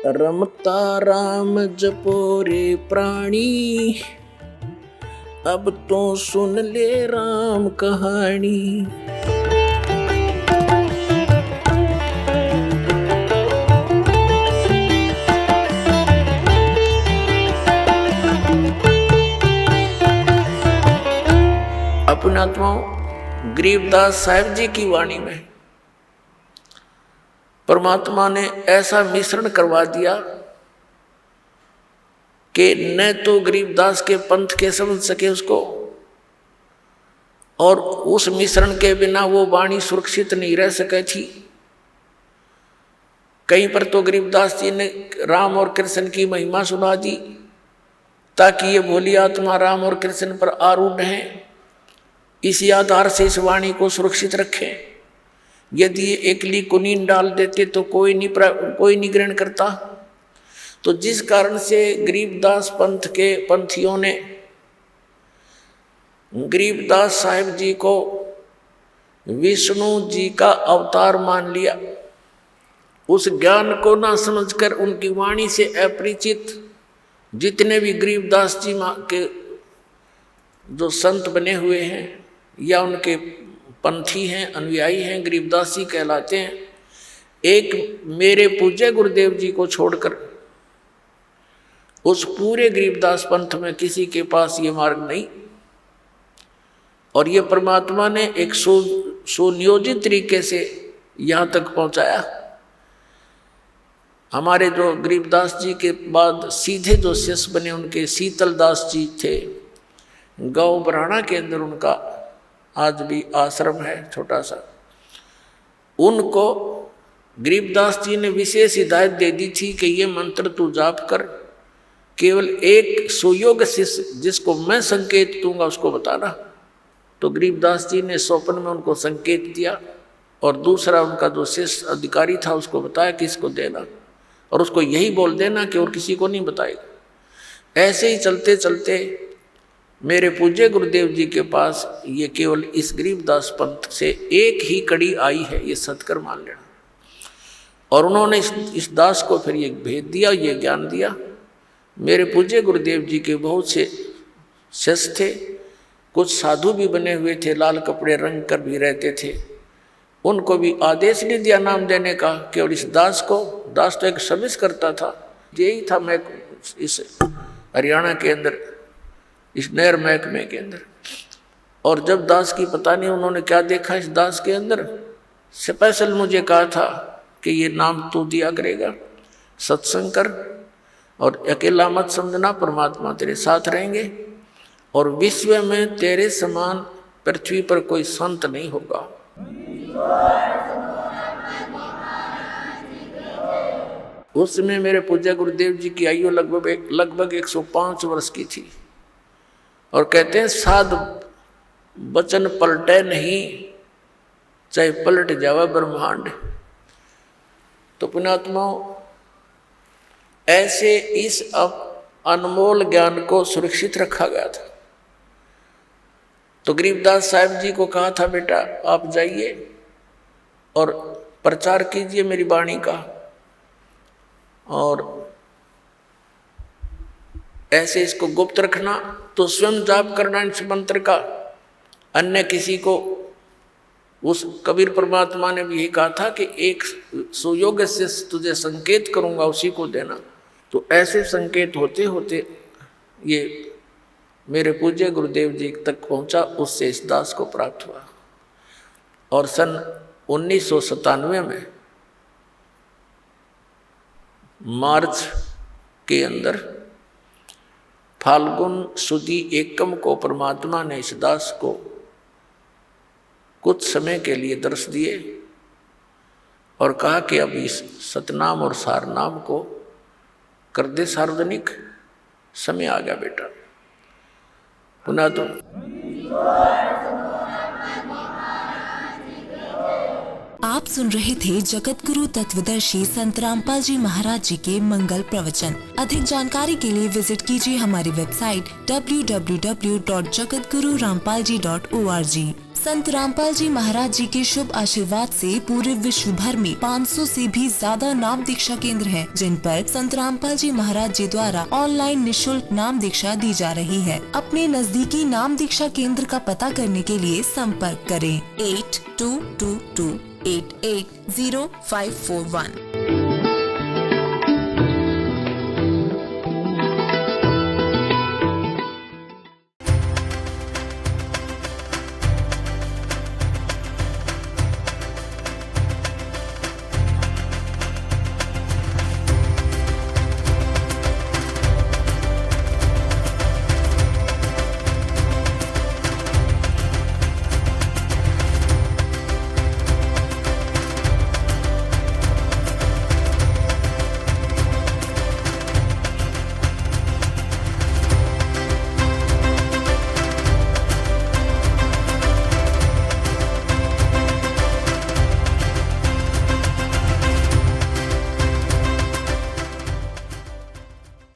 रमता राम जपो रे प्राणी, अब तो सुन ले राम कहानी। अपनात्माओं, गरीबदास साहिब जी की वाणी में परमात्मा ने ऐसा मिश्रण करवा दिया कि न तो गरीबदास के पंथ के समझ सके उसको, और उस मिश्रण के बिना वो वाणी सुरक्षित नहीं रह सके थी। कहीं पर तो गरीबदास जी ने राम और कृष्ण की महिमा सुना दी ताकि ये भोली आत्मा राम और कृष्ण पर आरूढ़ है, इसी आधार से इस वाणी को सुरक्षित रखें। यदि ये एकली कुनीन डाल देते तो कोई नहीं ग्रहण करता। तो जिस कारण से गरीबदास पंथ के पंथियों ने गरीबदास साहिब जी को विष्णु जी का अवतार मान लिया, उस ज्ञान को ना समझकर उनकी वाणी से अपरिचित जितने भी गरीबदास जी के जो संत बने हुए हैं या उनके पंथी हैं, अनुयायी हैं, गरीबदास जी कहलाते हैं, एक मेरे पूज्य गुरुदेव जी को छोड़कर उस पूरे गरीबदास पंथ में किसी के पास ये मार्ग नहीं। और ये परमात्मा ने एक सुनियोजित तरीके से यहाँ तक पहुँचाया। हमारे जो गरीबदास जी के बाद सीधे जो शिष्य बने उनके शीतलदास जी थे, गाँव बराना के अंदर उनका आज भी आश्रम है छोटा सा। उनको गरीबदास जी ने विशेष हिदायत दे दी थी कि ये मंत्र तू जाप कर, केवल एक सुयोग शिष्य जिसको मैं संकेत दूंगा उसको बताना। तो गरीबदास जी ने स्वप्न में उनको संकेत दिया और दूसरा उनका जो शिष्य अधिकारी था उसको बताया कि इसको देना और उसको यही बोल देना कि और किसी को नहीं बताएगा। ऐसे ही चलते चलते मेरे पूज्य गुरुदेव जी के पास ये केवल इस गरीबदास पंथ से एक ही कड़ी आई है, ये सत्कर मान लेना। और उन्होंने इस दास को फिर ये भेद दिया, ये ज्ञान दिया। मेरे पूज्य गुरुदेव जी के बहुत से शिष्य थे, कुछ साधु भी बने हुए थे, लाल कपड़े रंग कर भी रहते थे। उनको भी आदेश नहीं दिया नाम देने का, केवल इस दास को। दास तो एक सर्विस करता था, यही था मैं इस हरियाणा के अंदर इस नहर महकमे के अंदर। और जब दास की पता नहीं उन्होंने क्या देखा इस दास के अंदर, स्पेशल मुझे कहा था कि ये नाम तू दिया करेगा, सत्संग कर और अकेला मत समझना, परमात्मा तेरे साथ रहेंगे और विश्व में तेरे समान पृथ्वी पर कोई संत नहीं होगा। उस समय मेरे पूज्य गुरुदेव जी की आयु लगभग 105 वर्ष की थी। और कहते हैं साध वचन पलटे नहीं, चाहे पलट जावा ब्रह्मांड। तो पुण्यात्माओं, ऐसे इस अनमोल ज्ञान को सुरक्षित रखा गया था। तो गरीबदास साहिब जी को कहा था बेटा आप जाइए और प्रचार कीजिए मेरी वाणी का, और ऐसे इसको गुप्त रखना। तो स्वयं जाप करना इस मंत्र का, अन्य किसी को। उस कबीर परमात्मा ने भी यही कहा था कि एक सुयोग्य से तुझे संकेत करूंगा, उसी को देना। तो ऐसे संकेत होते होते ये मेरे पूज्य गुरुदेव जी तक पहुंचा, उससे इस दास को प्राप्त हुआ। और सन 1997 में मार्च के अंदर फाल्गुन सुदी एकम को परमात्मा ने इस दास को कुछ समय के लिए दर्श दिए और कहा कि अब इस सतनाम और सारनाम को कर दे सार्वजनिक, समय आ गया बेटा। पुनः तो आप सुन रहे थे जगत गुरु तत्वदर्शी संत रामपाल जी महाराज जी के मंगल प्रवचन। अधिक जानकारी के लिए विजिट कीजिए हमारी वेबसाइट www.jagatgururampalji.org। संत रामपाल जी महाराज जी के शुभ आशीर्वाद से पूरे विश्व भर में 500 से भी ज्यादा नाम दीक्षा केंद्र हैं, जिन पर संत रामपाल जी महाराज जी द्वारा ऑनलाइन निशुल्क नाम दीक्षा दी जा रही है। अपने नजदीकी नाम दीक्षा केंद्र का पता करने के लिए संपर्क करें 8222880541।